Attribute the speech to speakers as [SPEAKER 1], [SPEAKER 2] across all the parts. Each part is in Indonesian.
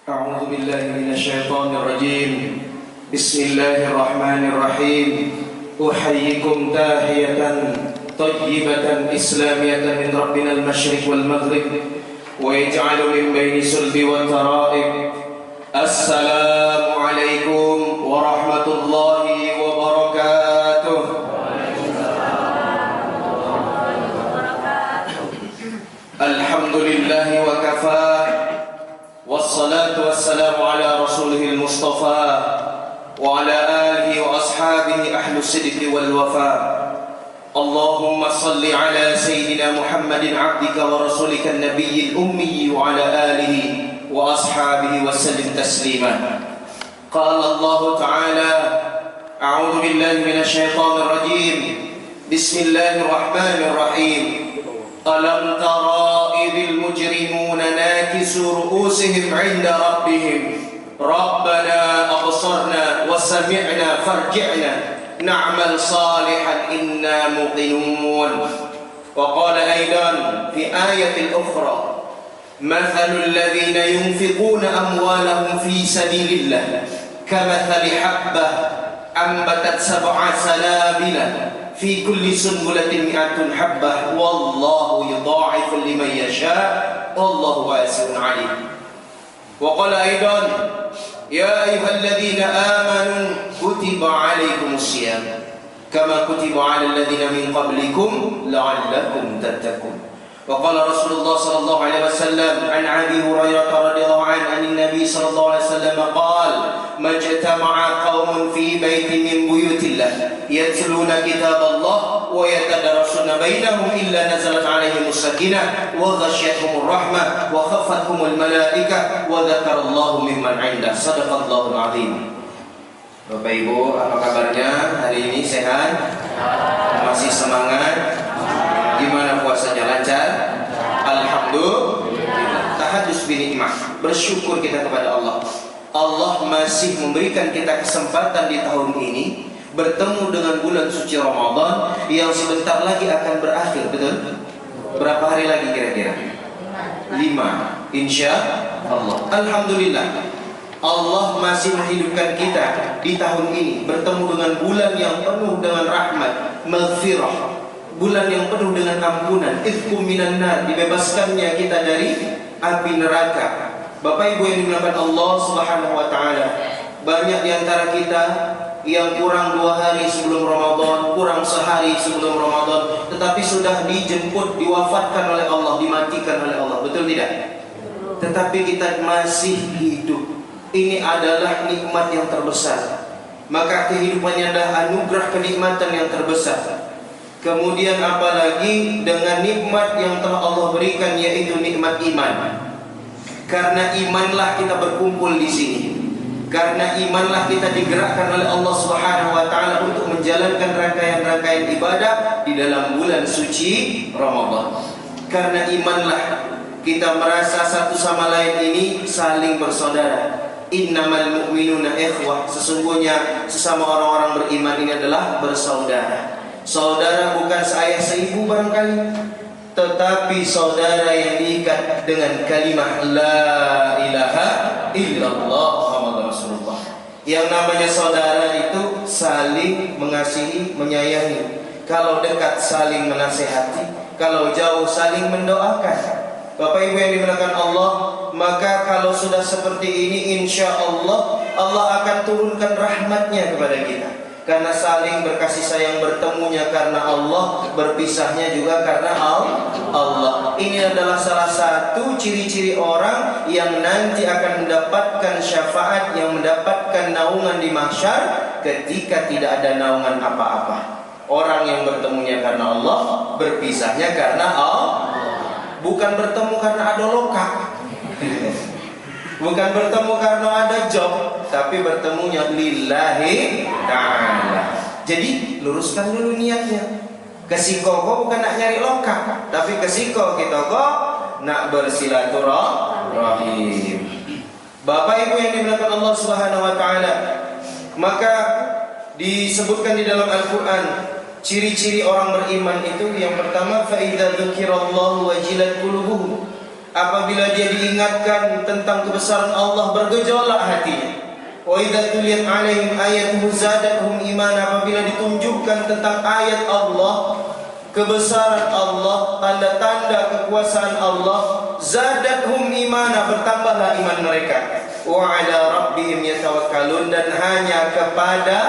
[SPEAKER 1] أعوذ بالله من الشيطان الرجيم. بسم الله الرحمن الرحيم. أحييكم تحية طيبة إسلامية من ربنا المشرق والمغرب ويجعل من بين الصلب والترائب. السلام عليكم ورحمة الله وبركاته. الحمد لله وكفى والصلاة والسلام على رسوله المصطفى وعلى آله وأصحابه أهل الصدق والوفاء. اللهم صل على سيدنا محمد عبدك ورسولك النبي الأمي وعلى آله وأصحابه وسلم تسليما. قال الله تعالى: أعوذ بالله من الشيطان الرجيم. بسم الله الرحمن الرحيم. ألم ترى إذ المجرمون ناكسوا رؤوسهم عند ربهم ربنا أبصرنا وسمعنا فارجعنا نعمل صالحا إنا موقنون. وقال أيضا في آية أخرى: مثل الذين ينفقون أموالهم في سبيل الله كمثل حبة أنبتت 7 سنابل في كل سنبلة 100 حبة والله يضاعف لمن يشاء والله واسع عليم. وقال أيضا: يا أيها الذين آمنوا كتب عليكم الصيام كما كتب على الذين من قبلكم لعلكم تتقون. وقال رسول الله صلى الله عليه وسلم عن أبي هريرة رضي الله عنه عن النبي صلى الله عليه وسلم قال: ما اجتمع قوم في بيت من بيوت الله يتلون كتاب الله ويتدارسون بينهم إلا نزلت عليهم السكينة وغشيتهم الرحمة وخفتهم الملائكة وذكر الله ممن عنده. صدق الله العظيم. Bapak Ibu, apa kabarnya hari ini? Sehat? Masih semangat? Gimana puasanya, lancar? Alhamdulillah. Tahadus binikmah, bersyukur kita kepada Allah. Allah masih memberikan kita kesempatan di tahun ini bertemu dengan bulan suci Ramadan yang sebentar lagi akan berakhir, betul? Berapa hari lagi kira-kira? 5, insya Allah. Alhamdulillah, Allah masih menghidupkan kita di tahun ini bertemu dengan bulan yang penuh dengan rahmat, maghfirah, bulan yang penuh dengan ampunan, itqum minan nar, dibebaskannya kita dari api neraka. Bapak Ibu yang dimuliakan Allah Subhanahu wa taala, banyak di antara kita yang kurang 2 hari sebelum Ramadan, kurang sehari sebelum Ramadan, tetapi sudah dijemput, diwafatkan oleh Allah, dimatikan oleh Allah, betul tidak? Tetapi kita masih hidup. Ini adalah nikmat yang terbesar. Maka kehidupannya adalah anugerah kenikmatan yang terbesar. Kemudian apalagi dengan nikmat yang telah Allah berikan, yaitu nikmat iman. Karena imanlah kita berkumpul di sini. Karena imanlah kita digerakkan oleh Allah Subhanahu wa taala untuk menjalankan rangkaian-rangkaian ibadah di dalam bulan suci Ramadan. Karena imanlah kita merasa satu sama lain ini saling bersaudara. Innamal mu'minuna ikhwah, sesungguhnya sesama orang-orang beriman ini adalah bersaudara. Saudara bukan seayah seibu barangkali, tetapi saudara yang diikat dengan kalimat la ilaha illallah Muhammad Rasulullah. Yang namanya saudara itu saling mengasihi, menyayangi. Kalau dekat saling menasehati, kalau jauh saling mendoakan. Bapak Ibu yang dimuliakan Allah, maka kalau sudah seperti ini, insya Allah Allah akan turunkan rahmatnya kepada kita. Karena saling berkasih sayang, bertemunya karena Allah, berpisahnya juga karena Allah. Ini adalah salah satu ciri-ciri orang yang nanti akan mendapatkan syafaat, yang mendapatkan naungan di mahsyar ketika tidak ada naungan apa-apa. Orang yang bertemunya karena Allah, berpisahnya karena Allah. Bukan bertemu karena ada lokak, bukan bertemu karena ada job, tapi bertemunya lillahi ta'ala. Jadi luruskan dulu niatnya. Kesiko bukan nak nyari lokak, tapi kesiko kita kok nak bersilaturahim. Bapak Ibu yang dimuliakan Allah Subhanahu wa taala, maka disebutkan di dalam Al-Qur'an ciri-ciri orang beriman itu, yang pertama, fa idza dzukirallahu wajilat qulubuhum, Apabila dia diingatkan tentang kebesaran Allah, bergejolak hatinya. Wa idza tuliyat 'alaihim ayatuhu zadatuhum imana. Apabila ditunjukkan tentang ayat Allah, kebesaran Allah, tanda-tanda kekuasaan Allah, zadathum imana, bertambahlah iman mereka. Wa 'ala rabbihim yatawakkalun, dan hanya kepada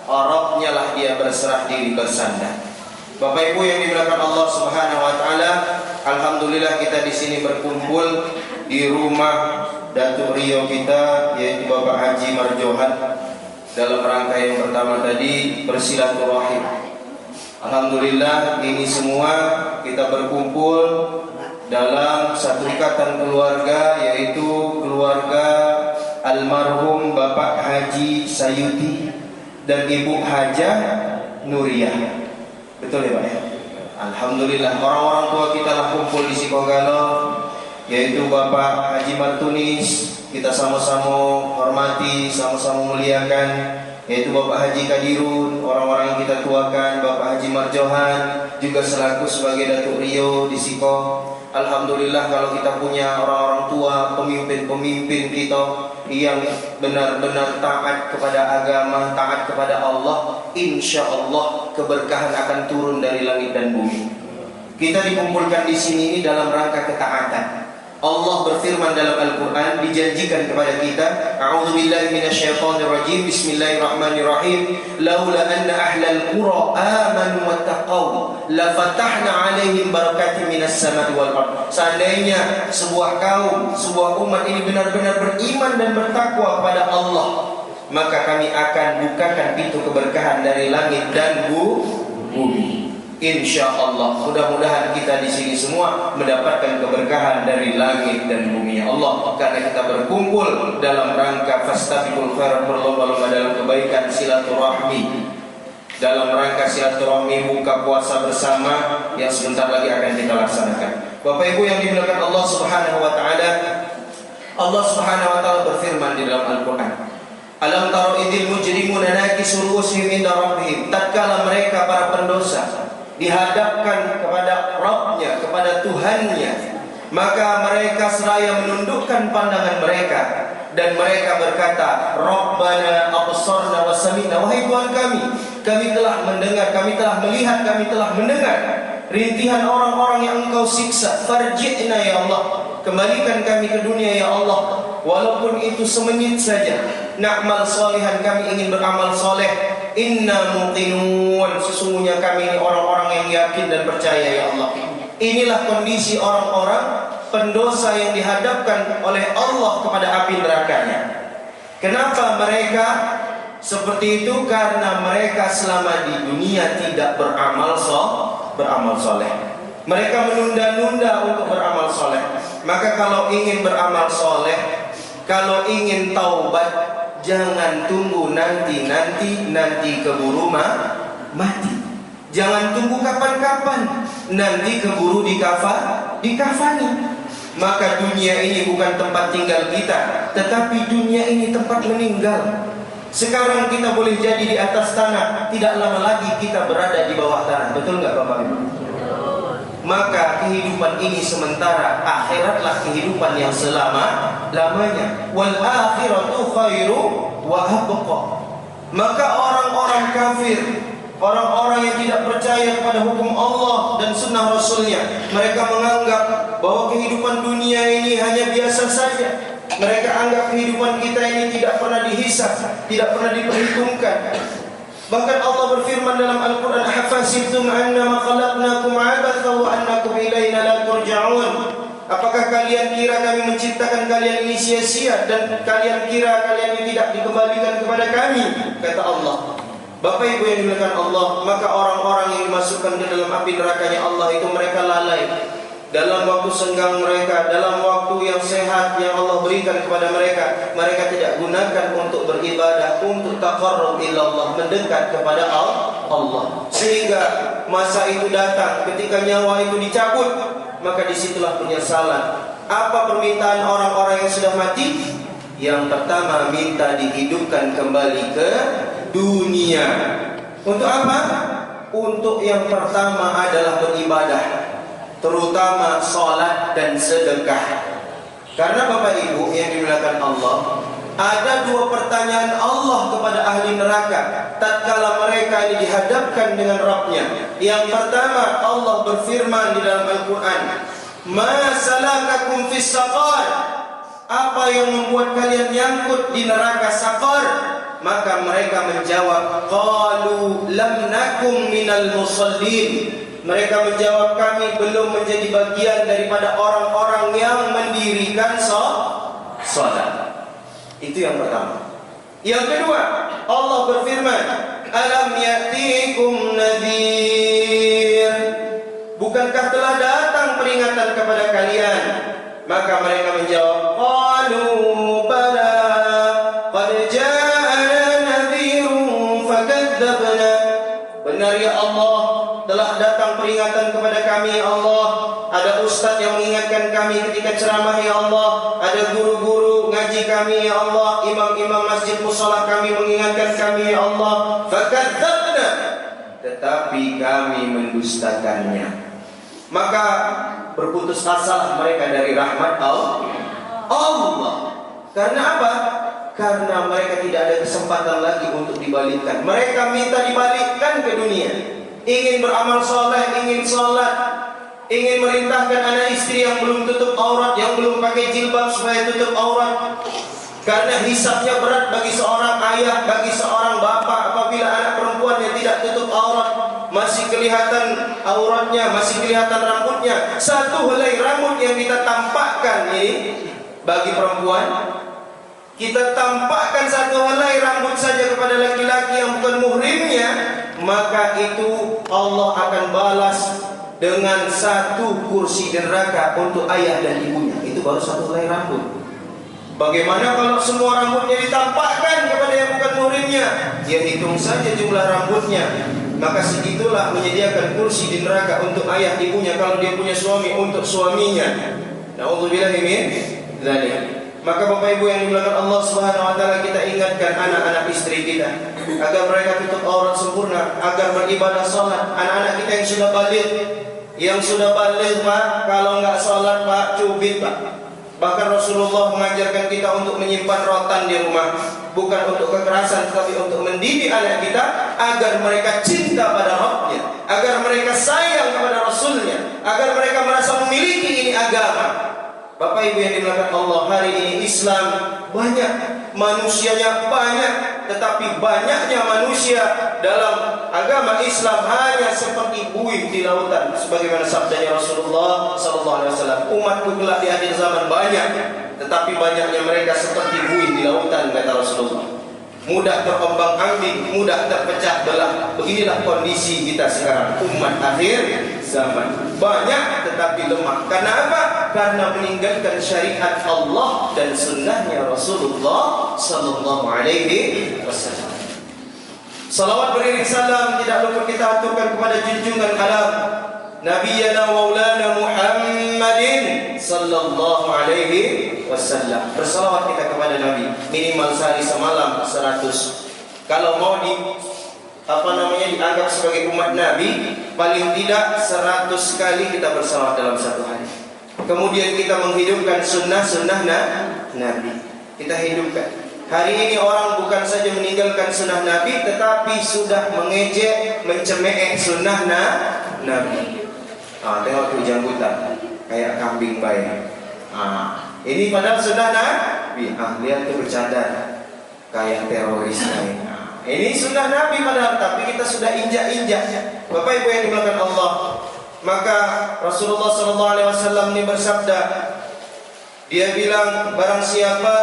[SPEAKER 1] Rabb-Nya lah dia berserah diri, bersandar. Bapak Ibu yang dimuliakan Allah Subhanahu wa taala, alhamdulillah kita di sini berkumpul di rumah Datuk Rio kita, yaitu Bapak Haji Marjohan, dalam rangka yang pertama tadi bersilaturahim. Alhamdulillah ini semua kita berkumpul dalam satu ikatan keluarga, yaitu keluarga almarhum Bapak Haji Sayuti dan Ibu Hajah Nuriyah. Betul ya Pak ya? Alhamdulillah orang-orang tua kita lah kumpul di Sikogalo, yaitu Bapak Haji Martunis, kita sama-sama hormati, sama-sama muliakan, yaitu Bapak Haji Kadirun, orang-orang yang kita tuakan, Bapak Haji Marjohan juga selaku sebagai Datuk Rio di Siko. Alhamdulillah kalau kita punya orang-orang tua, pemimpin-pemimpin kita yang benar-benar taat kepada agama, taat kepada Allah, insya Allah keberkahan akan turun dari langit dan bumi. Kita dikumpulkan di sini ini dalam rangka ketaatan. Allah berfirman dalam Al-Quran, dijanjikan kepada kita, a'udzubillahi minasyaitonirrajim, bismillahirrahmanirrahim, laula anna ahlal qura amanu wattaqaw lafatahna 'alaihim barakatin minas samai wal ardh. Seandainya sebuah kaum, sebuah umat ini benar-benar beriman dan bertakwa kepada Allah, maka kami akan bukakan pintu keberkahan dari langit dan bumi. Insya Allah, mudah-mudahan kita di sini semua mendapatkan keberkahan dari langit dan bumi Allah, karena kita berkumpul dalam rangka fastabiqul khairat, berlomba-lomba dalam kebaikan, silaturahmi, dalam rangka silaturahmi buka puasa bersama yang sebentar lagi akan kita laksanakan. Bapak Ibu yang dimuliakan Allah Subhanahu wa taala, Allah Subhanahu wa taala berfirman di dalam Al-Qur'an, alam taro idil mujrimuna nakisu ru'usihim inda rabbihim. Tatkala mereka para pendosa dihadapkan kepada Rabb-Nya, kepada Tuhan-Nya, maka mereka seraya menundukkan pandangan mereka dan mereka berkata, Rabbana absarna wa sami'na, wahai Tuhan kami telah mendengar, kami telah melihat, kami telah mendengar rintihan orang-orang yang Engkau siksa. Farji'na ya Allah, kembalikan kami ke dunia ya Allah, walaupun itu semenit saja. Na'mal salihan, kami ingin beramal soleh. Inna muqinun, sesungguhnya kami ini orang-orang yang yakin dan percaya ya Allah. Inilah kondisi orang-orang pendosa yang dihadapkan oleh Allah kepada api nerakanya. Kenapa mereka seperti itu? Karena mereka selama di dunia tidak beramal soleh. Mereka menunda-nunda untuk beramal soleh. Maka kalau ingin beramal soleh, kalau ingin taubat, jangan tunggu nanti keburu mati. Jangan tunggu kapan-kapan, nanti keburu dikafani. Maka dunia ini bukan tempat tinggal kita, tetapi dunia ini tempat meninggal. Sekarang kita boleh jadi di atas tanah, tidak lama lagi kita berada di bawah tanah. Betul nggak Bapak Ibu? Maka kehidupan ini sementara, akhiratlah kehidupan yang selama-lamanya. Wal akhiratu khairu wa abqa. Maka orang-orang kafir, orang-orang yang tidak percaya kepada hukum Allah dan sunnah Rasulnya, mereka menganggap bahwa kehidupan dunia ini hanya biasa saja. Mereka anggap kehidupan kita ini tidak pernah dihisab, tidak pernah diperhitungkan. Bahkan Allah berfirman dalam Al-Quran, Hafasibtum annama khalaqnakum abatha wa annakum ilaina la turja'un. Apakah kalian kira kami menciptakan kalian ini sia-sia dan kalian kira kalian ini tidak dikembalikan kepada kami? Kata Allah. Bapak Ibu yang dimuliakan Allah, maka orang-orang yang dimasukkan ke dalam api nerakanya Allah itu mereka lalai dalam waktu senggang mereka, dalam waktu yang sehat yang Allah berikan kepada mereka, mereka tidak gunakan untuk beribadah, untuk taqarrub ilallah, mendekat kepada Allah. Sehingga masa itu datang, ketika nyawa itu dicabut, maka disitulah penyesalan. Apa permintaan orang-orang yang sudah mati? Yang pertama, minta dihidupkan kembali ke dunia. Untuk apa? Untuk yang pertama adalah beribadah. terutama sholat dan sedekah. Karena Bapak Ibu yang dimuliakan Allah, ada dua pertanyaan Allah kepada ahli neraka tatkala mereka ini dihadapkan dengan Rabbnya. Yang pertama, Allah berfirman di dalam Al-Quran, "Ma salakakum fis saqar?" Apa yang membuat kalian nyangkut di neraka Saqar? Maka mereka menjawab, "Qalu lam nakum minal musallin." Mereka menjawab, kami belum menjadi bagian daripada orang-orang yang mendirikan salat. Itu yang pertama. Yang kedua, Allah berfirman, "Alam ya'tikum nadhir?" Bukankah telah datang peringatan kepada kalian? Maka mereka menjawab, "Qalu bala qad ja'ana nadhirun fakadzabna." Benar ya Allah, telah datang peringatan kepada kami ya Allah. Ada ustaz yang mengingatkan kami ketika ceramah ya Allah. Ada guru-guru ngaji kami ya Allah. Imam-imam masjid musholah kami mengingatkan kami ya Allah. Fakadzabna, tetapi kami mendustakannya. Maka berputus asa mereka dari rahmat Allah. Karena apa? Karena mereka tidak ada kesempatan lagi untuk dibalikkan. Mereka minta dibalikkan ke dunia. Ingin beramal soleh, ingin sholat, ingin merintahkan anak istri yang belum tutup aurat, yang belum pakai jilbab supaya tutup aurat. Karena hisabnya berat bagi seorang ayah, bagi seorang bapak apabila anak perempuan yang tidak tutup aurat, masih kelihatan auratnya, masih kelihatan rambutnya. Satu helai rambut yang kita tampakkan ini bagi perempuan, kita tampakkan satu helai rambut saja kepada laki-laki yang bukan muhrimnya, maka itu Allah akan balas dengan satu kursi neraka untuk ayah dan ibunya. Itu baru satu helai rambut. Bagaimana kalau semua rambutnya ditampakkan kepada yang bukan muhrimnya? Dia hitung saja jumlah rambutnya. Maka segitulah menyediakan kursi di neraka untuk ayah ibunya kalau dia punya suami, untuk suaminya. Na'udzubillah min dzalik. Maka Bapak Ibu yang dimuliakan Allah Subhanahu wa taala, kita ingatkan anak-anak istri kita agar mereka tutup aurat sempurna, agar beribadah salat. Anak-anak kita yang sudah balik Pak, kalau enggak salat Pak, cubit Pak. Bahkan Rasulullah mengajarkan kita untuk menyimpan rotan di rumah, bukan untuk kekerasan, tetapi untuk mendidik anak kita agar mereka cinta pada Rabbnya, agar mereka sayang kepada Rasulnya, agar mereka merasa memiliki ini agama. Bapak Ibu yang dimuliakan Allah, hari ini Islam banyak, manusianya banyak, tetapi banyaknya manusia dalam agama Islam hanya seperti buih di lautan, sebagaimana sabdanya Rasulullah SAW. Umatku kelak di akhir zaman banyak, tetapi banyaknya mereka seperti buih di lautan, kata Rasulullah. Mudah terombang-ambing, mudah terpecah belah. Beginilah kondisi kita sekarang, umat akhir zaman. Banyak tetapi lemah. Karena apa? Karena meninggalkan syariat Allah dan sunnahnya Rasulullah sallallahu alaihi wasallam. Salawat beriring salam tidak lupa kita aturkan kepada junjungan alam Nabiyana Maulana Muhammadin sallallahu alaihi wasallam. Bersalawat kita kepada Nabi minimal sehari semalam 100. Kalau mau dianggap sebagai umat Nabi, paling tidak 100 kali kita bersalawat dalam satu hari. Kemudian kita menghidupkan sunnah Nabi. Kita hidupkan. Hari ini orang bukan saja meninggalkan sunnah Nabi, tetapi sudah mengejek, mencemooh sunnah Nabi. Tengok tuh janggutan kayak kambing bayi. Ini padahal sunnah Nabi. Lihat tuh bercadar kayak teroris lain. Ini sunnah Nabi padahal, tapi kita sudah injak-injak. Bapak Ibu yang dimuliakan Allah, maka Rasulullah SAW ini bersabda, dia bilang, barang siapa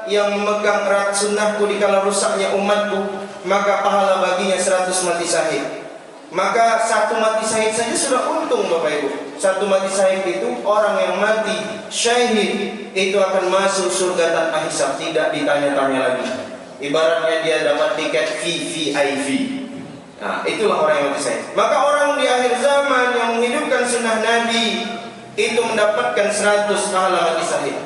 [SPEAKER 1] yang memegang erat sunnahku di kala rusaknya umatku, maka pahala baginya 100 mati syahid. Maka satu mati syahid saja sudah untung Bapak Ibu. Satu mati syahid itu, orang yang mati syahid itu akan masuk surga tanpa hisab, tidak ditanya-tanya lagi. Ibaratnya dia dapat tiket VVIP. Itulah orang yang mati syahid. Maka orang di akhir zaman yang menghidupkan sunnah Nabi itu mendapatkan 100 pahala mati syahid.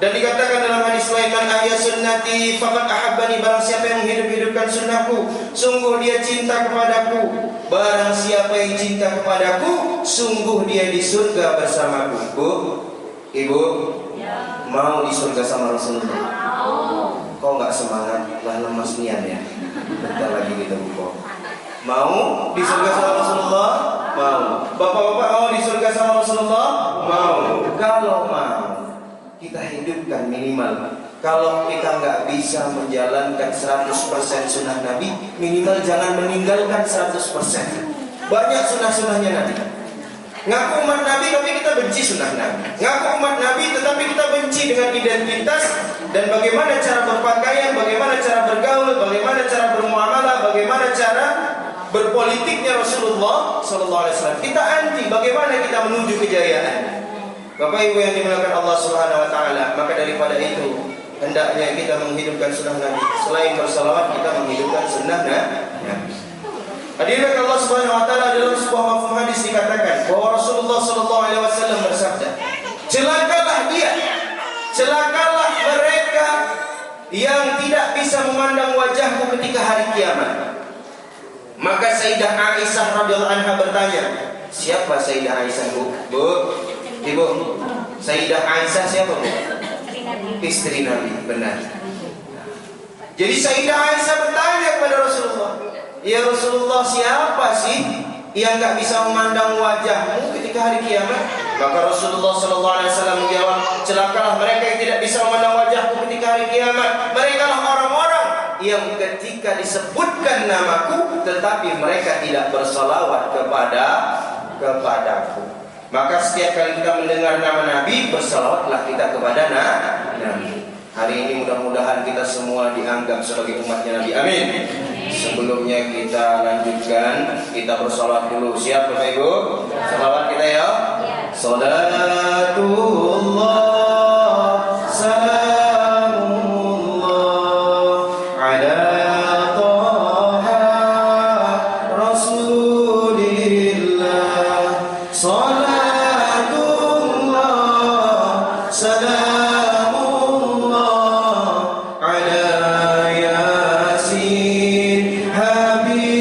[SPEAKER 1] Dan dikatakan dalam hadis lain, man ahya sunnati faqad ahabbani, barang siapa yang menghidup-hidupkan sunnahku, sungguh dia cinta kepadaku. Barang siapa yang cinta kepadaku, sungguh dia di surga bersamaku. Bu, Ibu, ya, mau di surga sama Rasulullah? Mau. Kok nggak semangat? Lah lemas nian ya. Bentar lagi kita buka. Mau di surga sama Rasulullah? Mau. Bapak-bapak mau di surga sama Rasulullah? Mau. Kalau mau, kita hidupkan minimal. Kalau kita nggak bisa menjalankan 100% sunnah Nabi, minimal jangan meninggalkan 100%. Banyak sunnah-sunnahnya Nabi. Ngaku umat Nabi tapi kita benci sunnah Nabi. Ngaku umat Nabi tetapi kita benci dengan identitas dan bagaimana cara berpakaian, bagaimana cara bergaul, bagaimana cara bermuamalah, bagaimana cara berpolitiknya Rasulullah SAW. Kita anti bagaimana kita menuju kejayaan. Bapak Ibu yang dimuliakan Allah Subhanahu wa taala, maka daripada itu hendaknya kita menghidupkan sunnah Nabi. Selain bersalawat, kita menghidupkan sunnah Nabi. Hadirin Allah Subhanahu wa taala, dalam sebuah mafhum hadis dikatakan bahwa Rasulullah sallallahu alaihi wasallam bersabda, "Celakalah dia, celakalah mereka yang tidak bisa memandang wajahku ketika hari kiamat." Maka Sayyidah Aisyah radhiyallahu anha bertanya, "Siapa Sayyidah Aisyah, Bu?" Bu, Ibu, Sayyidah Aisyah siapa, Bu? Istri Nabi, benar. Jadi Sayyidah Aisyah bertanya kepada Rasulullah, "Ya Rasulullah, siapa sih yang nggak bisa memandang wajahmu ketika hari kiamat?" Maka Rasulullah SAW menjawab, "Celakalah mereka yang tidak bisa memandang wajahku ketika hari kiamat. Mereka lah orang-orang yang ketika disebutkan namaku, tetapi mereka tidak bersalawat kepadaku." Maka setiap kali kita mendengar nama Nabi, bersalawatlah kita kepada Nabi. Hari ini mudah-mudahan kita semua dianggap sebagai umatnya Nabi. Amin. Sebelumnya kita lanjutkan, kita bersalawat dulu. Siap Bapak Ibu? Salawat kita ya. Salatullah salamullah ala Taha Rasulillah. Salatullah salamullah ala Yasin Habibillah.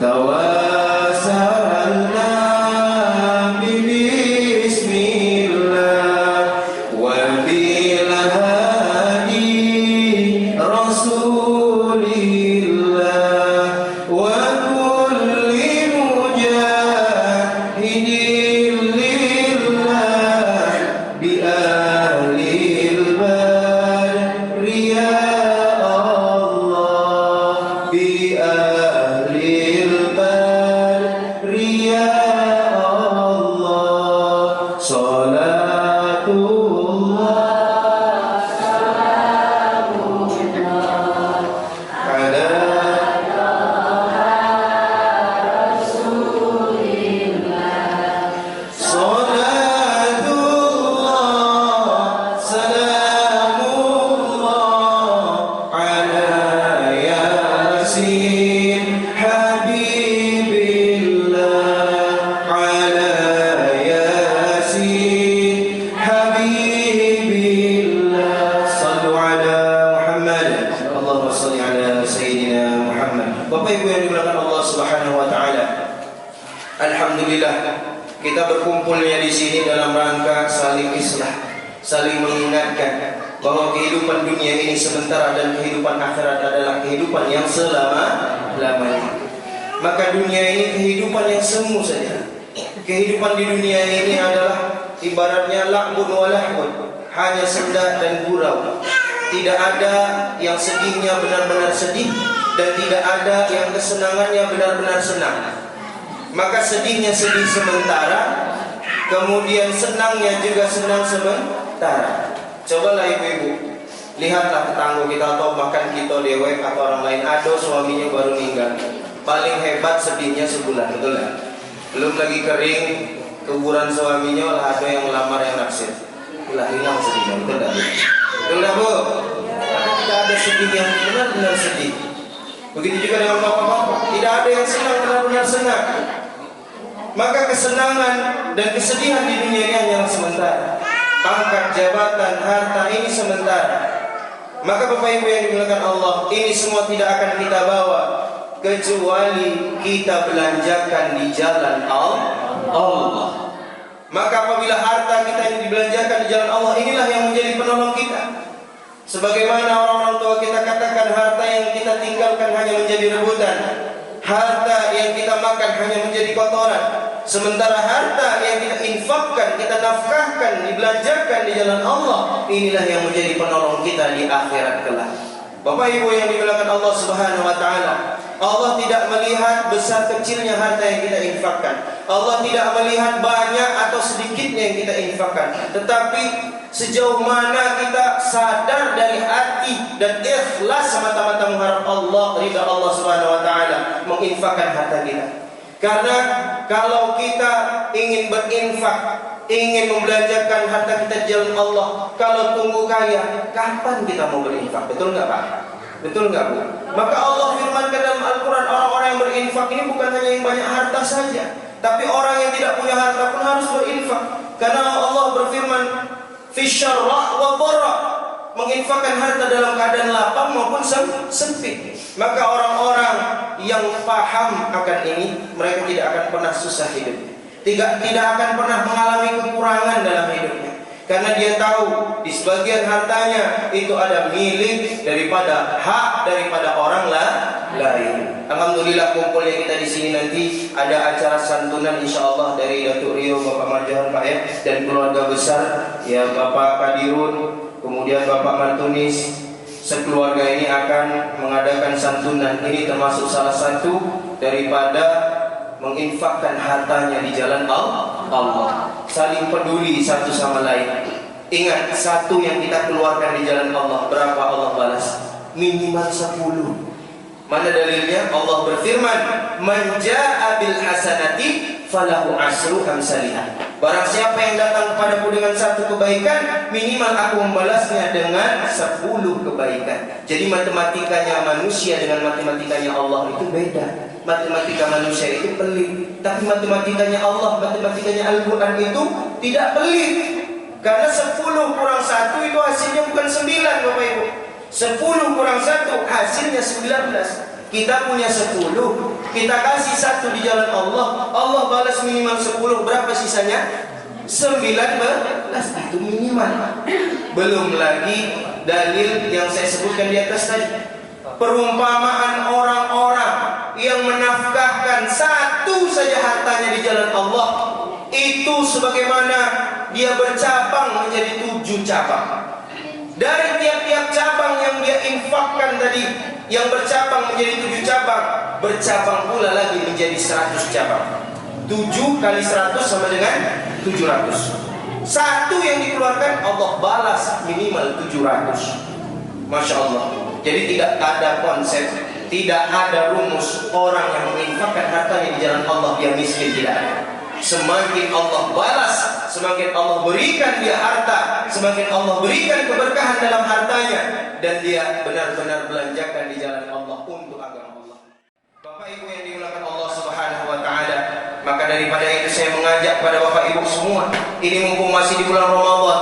[SPEAKER 1] Tawassalna bismillah wa bil hadi Rasulillah wa kulli mujahidin lillah bi ahlil barri ya Allah, bi ahlil barri ya Allah. Salatullah ala Salatullah salamullah ala Yasin Habibillah, ala Yasin Habibillah. Sallu ala Muhammad, Allahumma salli ala Sayyidina Muhammad. Bapak Ibu yang dimuliakan Allah Subhanahu wa taala, alhamdulillah kita berkumpulnya di sini dalam rangka saling islah, saling mengingatkan bahwa kehidupan dunia ini sementara dan kehidupan akhirat adalah kehidupan yang selama-lamanya. Maka dunia ini kehidupan yang semu saja. Kehidupan di dunia ini adalah ibaratnya la'bun wa lahbun, hanya senda dan gurau. Tidak ada yang sedihnya benar-benar sedih dan tidak ada yang kesenangannya benar-benar senang. Maka sedihnya sedih sementara, kemudian senangnya juga senang sementara. Cobalah ibu-ibu, lihatlah tetangga kita atau bahkan kita dewek atau orang lain, ada suaminya baru meninggal, paling hebat sedihnya sebulan, betul kan? Belum lagi kering kuburan suaminya, lah ada yang melamar yang naksir, hilang sedihnya, betul tak? Betul tak, Bu? Karena tidak ada sedih yang benar-benar sedih. Begitu juga dengan bapak-bapak, tidak ada yang senang benar-benar senang. Maka kesenangan dan kesedihan di dunia ini hanyalah sementara. pangkat, jabatan, harta ini sementara. Maka Bapak Ibu yang dimuliakan Allah, ini semua tidak akan kita bawa kecuali kita belanjakan di jalan Allah. Maka apabila harta kita yang dibelanjakan di jalan Allah, inilah yang menjadi penolong kita. Sebagaimana orang-orang tua kita katakan, harta yang kita tinggalkan hanya menjadi rebutan, harta yang kita makan hanya menjadi kotoran. Sementara harta yang kita infakkan, kita nafkahkan, dibelanjakan di jalan Allah, inilah yang menjadi penolong kita di akhirat kelak. Bapak Ibu yang dimuliakan Allah Subhanahu wa taala, Allah tidak melihat besar kecilnya harta yang kita infakkan. Allah tidak melihat banyak atau sedikitnya yang kita infakkan, tetapi sejauh mana kita sadar dari hati dan ikhlas semata-mata mengharap Allah, ridha Allah Subhanahu wa taala, menginfakkan harta kita. Karena kalau kita ingin berinfak, ingin membelanjakan harta kita di jalan Allah, kalau tunggu kaya, kapan kita mau berinfak? Betul nggak Pak? Betul nggak Bu? Maka Allah firmankan dalam Al-Quran, orang-orang yang berinfak ini bukan hanya yang banyak harta saja, tapi orang yang tidak punya harta pun harus berinfak. Karena Allah berfirman, fisyarra wa dharra, menginfakkan harta dalam keadaan lapang maupun sempit. Maka orang-orang yang paham akan ini, mereka tidak akan pernah susah hidupnya, tidak akan pernah mengalami kekurangan dalam hidupnya. Karena dia tahu di sebagian hartanya itu ada milik daripada hak daripada orang lain. Alhamdulillah kumpulnya kita di sini, nanti ada acara santunan insyaallah dari Datuk Rio Bapak Marjahan Pak ya, dan keluarga besar ya, Bapak Kadirun, kemudian Bapak Martunis. Sekeluarga ini akan mengadakan santunan. Ini termasuk salah satu daripada menginfakkan hartanya di jalan Allah. Saling peduli satu sama lain. Ingat, satu yang kita keluarkan di jalan Allah, berapa Allah balas? Minimal 10. Mana dalilnya? Allah berfirman, man jaa'a bil hasanati falahu asru amsalihah. Barang siapa yang datang kepadaku dengan satu kebaikan, minimal aku membalasnya dengan 10 kebaikan. Jadi matematikanya manusia dengan matematikanya Allah itu beda. Matematika manusia itu pelit, tapi matematikanya Allah, matematikanya Al-Quran itu tidak pelit. Karena 10 kurang 1 itu hasilnya bukan 9 Bapak Ibu. 10 kurang 1 hasilnya 19. Kita punya 10, kita kasih 1 di jalan Allah, Allah balas minimal 10, berapa sisanya? 19, itu minimal. Belum lagi dalil yang saya sebutkan di atas tadi, perumpamaan orang-orang yang menafkahkan 1 saja hartanya di jalan Allah, itu sebagaimana dia bercabang menjadi 7 cabang. Dari tiap-tiap cabang yang dia infakkan tadi, yang bercabang menjadi 7 cabang, bercabang pula lagi menjadi 100 cabang. 7 kali 100 sama dengan 700. 1 yang dikeluarkan Allah balas minimal 700. Masya Allah. Jadi tidak ada konsep, tidak ada rumus orang yang menginfakkan hartanya di jalan Allah dia miskin, tidak ada. Semakin Allah balas, semakin Allah berikan dia harta, semakin Allah berikan keberkahan dalam hartanya, dan dia benar-benar belanjakan di jalan Allah untuk agama Allah. Bapak Ibu yang dimuliakan Allah Subhanahu wa taala, maka daripada itu saya mengajak pada Bapak Ibu semua, ini mumpung masih di bulan Ramadan.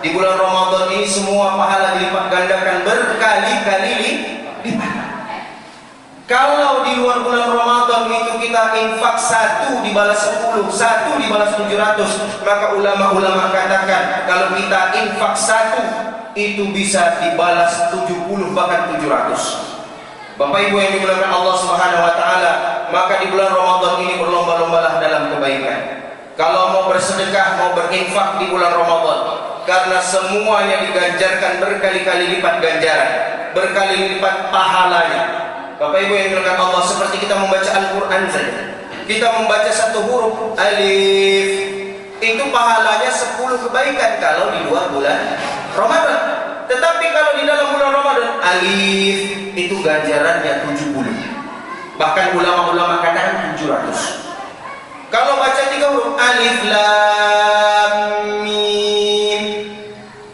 [SPEAKER 1] Di bulan Ramadan ini semua pahala dilipat gandakan berkali-kali lipat. Kalau di luar bulan Ramadan itu kita infak 1 dibalas 10, 1 dibalas 700, maka ulama-ulama katakan kalau kita infak 1 itu bisa dibalas 70 bahkan 700. Bapak Ibu yang dimuliakan Allah Subhanahu wa taala, maka di bulan Ramadan ini berlomba-lombalah dalam kebaikan. Kalau mau bersedekah, mau berinfak di bulan Ramadan, karena semuanya diganjarkan berkali-kali lipat ganjaran, berkali lipat pahalanya. Bapak Ibu yang dimuliakan Allah, seperti kita membaca Al-Quran saja, kita membaca 1 huruf alif, itu pahalanya 10 kebaikan kalau di luar bulan Ramadan. Tetapi kalau di dalam bulan Ramadan, alif itu ganjarannya 70. Bahkan ulama-ulama katakan 700. Kalau baca 3 huruf alif lam mim,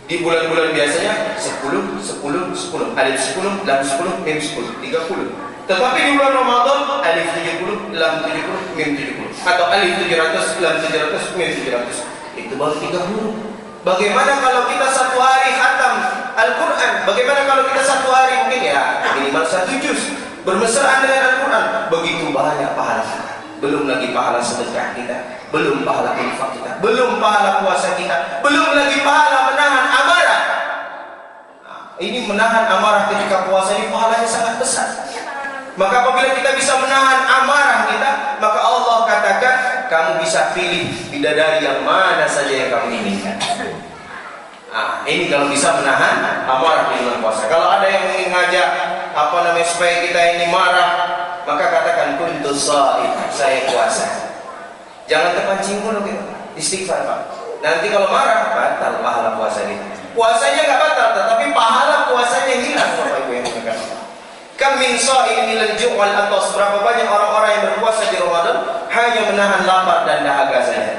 [SPEAKER 1] di bulan-bulan biasanya 10, 10, 10, alif 10, lam 10, mim 10, 30. Tetapi di bulan Ramadan alif 70, lam 70, mim 70, atau alif 700, lam 700, mim 700. Itu baru 3 huruf. Bagaimana kalau kita satu hari khatam Al-Quran? Bagaimana kalau kita satu hari mungkin ya minimal 1 juz bermesraan dengan Al-Quran? Begitu banyak pahala kita. Belum lagi pahala sedekah kita, belum pahala infak kita, belum pahala puasa kita, belum lagi pahala menahan amarah. Nah, ini menahan amarah ketika puasa ini pahalanya sangat besar. Maka apabila kita bisa menahan amarah kita, maka Allah katakan kamu bisa pilih bidadari yang mana saja yang kamu inginkan. Nah, ini kalau bisa menahan amarah di bulan puasa. Kalau ada yang ingin ngajak supaya kita ini marah, maka katakan kuntu shaim, saya puasa. Jangan terpancing dulu gitu. Istighfar, Pak. Nanti kalau marah batal pahala puasa ini. Puasanya enggak batal, tetapi pahala puasanya hilang, Bapak Ibu yang mengatakan. Kam min shaim ilal ju' wal atas. Berapa banyak orang-orang yang berpuasa di Ramadan hanya menahan lapar dan dahaga saja.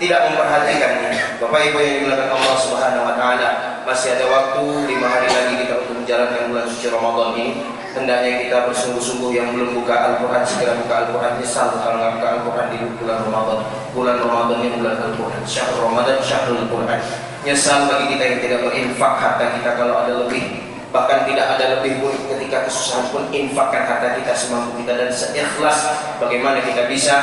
[SPEAKER 1] Tidak memperhatikan ini. Bapak Ibu yang dimuliakan Allah Subhanahu wa taala, masih ada waktu 5 hari lagi kita untuk menjalankan bulan suci Ramadan ini. Hendaknya kita bersungguh-sungguh yang belum buka Al-Quran segera buka Al-Quran. Nyesal kalau nggak buka Al-Quran di bulan Ramadan. Bulan Ramadan ini bulan Al-Quran. Syahrul Ramadan, syahrul Quran. Nyesal bagi kita yang tidak berinfak harta kita kalau ada lebih. Bahkan tidak ada lebih pun ketika kesusahan pun infakkan harta kita semampu kita dan seikhlas bagaimana kita bisa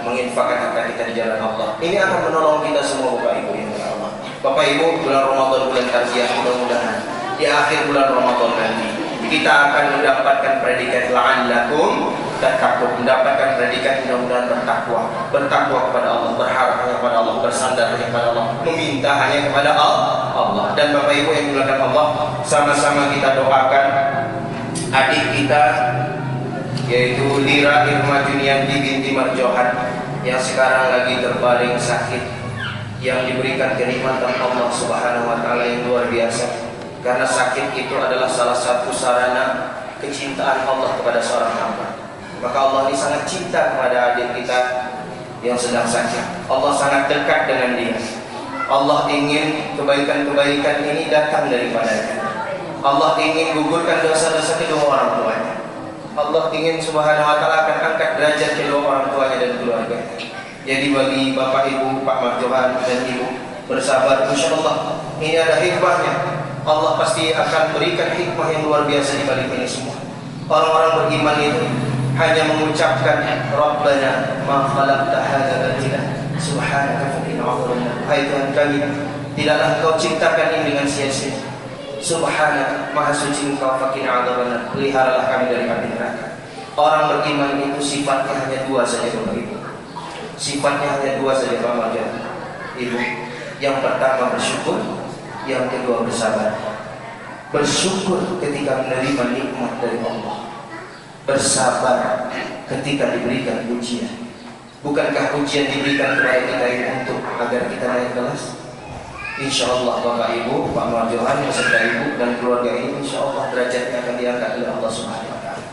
[SPEAKER 1] menginfakkan harta kita di jalan Allah. Ini akan menolong kita semua Bapak Ibu yang berkah Allah. Bapak Ibu, bulan Ramadan bulan tarbiyah, mudah-mudahan di akhir bulan Ramadan nanti kita akan mendapatkan predikat la'allakum tattaqun, mendapatkan predikat mudah-mudahan bertakwa kepada Allah, berharap hanya kepada Allah, bersandar hanya kepada Allah, meminta hanya kepada Allah. Dan Bapak Ibu yang dimuliakan Allah, sama-sama kita doakan adik kita yaitu Lira Irma Junianti binti Marjohan yang sekarang lagi terbaring sakit, yang diberikan kenikmatan Allah Subhanahu wa taala yang luar biasa. Karena sakit itu adalah salah satu sarana kecintaan Allah kepada seorang hamba. Maka Allah ini sangat cinta kepada adik kita yang sedang sakit. Allah sangat dekat dengan dia. Allah ingin kebaikan-kebaikan ini datang daripadanya. Allah ingin gugurkan dosa-dosa kedua orang tuanya. Allah ingin Subhanahu wa taala akan angkat derajat kedua orang tuanya dan keluarganya. Jadi bagi Bapak Ibu, Pak Marjohan dan Ibu, bersabar, insyaallah ini ada hikmahnya. Allah pasti akan berikan hikmah yang luar biasa di balik ini semua. Orang-orang beriman itu hanya mengucapkan Rabbana ma khalaqta hadza batila subhanaka faqina adzabannar. Hai Tuhan kami, tidaklah Engkau ciptakan ini dengan sia-sia. Subhanaka, maha suci Engkau, faqina adzabannar, peliharalah kami dari api neraka. Orang beriman itu sifatnya hanya 2 saja Bapak Ibu. Sifatnya hanya 2 saja Bapak Ibu. Yang pertama bersyukur, yang kedua bersabar. Bersyukur ketika menerima nikmat dari Allah, bersabar ketika diberikan ujian. Bukankah ujian diberikan kepada kita ini untuk agar kita naik kelas? Insyaallah Bapak Ibu, Pak Marjohan beserta Ibu dan keluarga ini insyaallah derajatnya akan diangkat oleh Allah Subhanahu wa taala.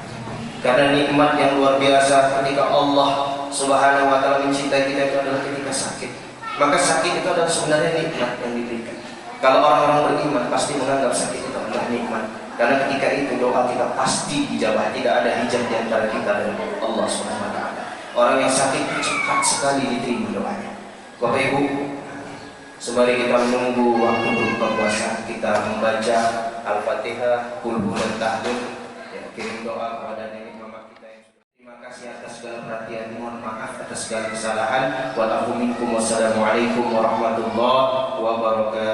[SPEAKER 1] Karena nikmat yang luar biasa ketika Allah Subhanahu wa taala mencintai kita itu adalah ketika sakit. Maka sakit itu adalah sebenarnya nikmat yang diberikan. Kalau orang-orang beriman pasti menganggap sakit itu adalah nikmat. Karena ketika itu doa kita pasti dijawab, tidak ada hijab di antara kita dan Allah Subhanahu wa taala. Orang yang sakit itu cepat sekali diterima doanya. Bapak Ibu, sembari kita menunggu waktu berbuka puasa, kita membaca Al-Fatihah, Qul huwallahu ahad, kirim doa kepada nenek mama kita yang sudah. Terima kasih atas segala perhatian, mohon maaf atas segala kesalahan. Wassalamualaikum warahmatullahi wabarakatuh.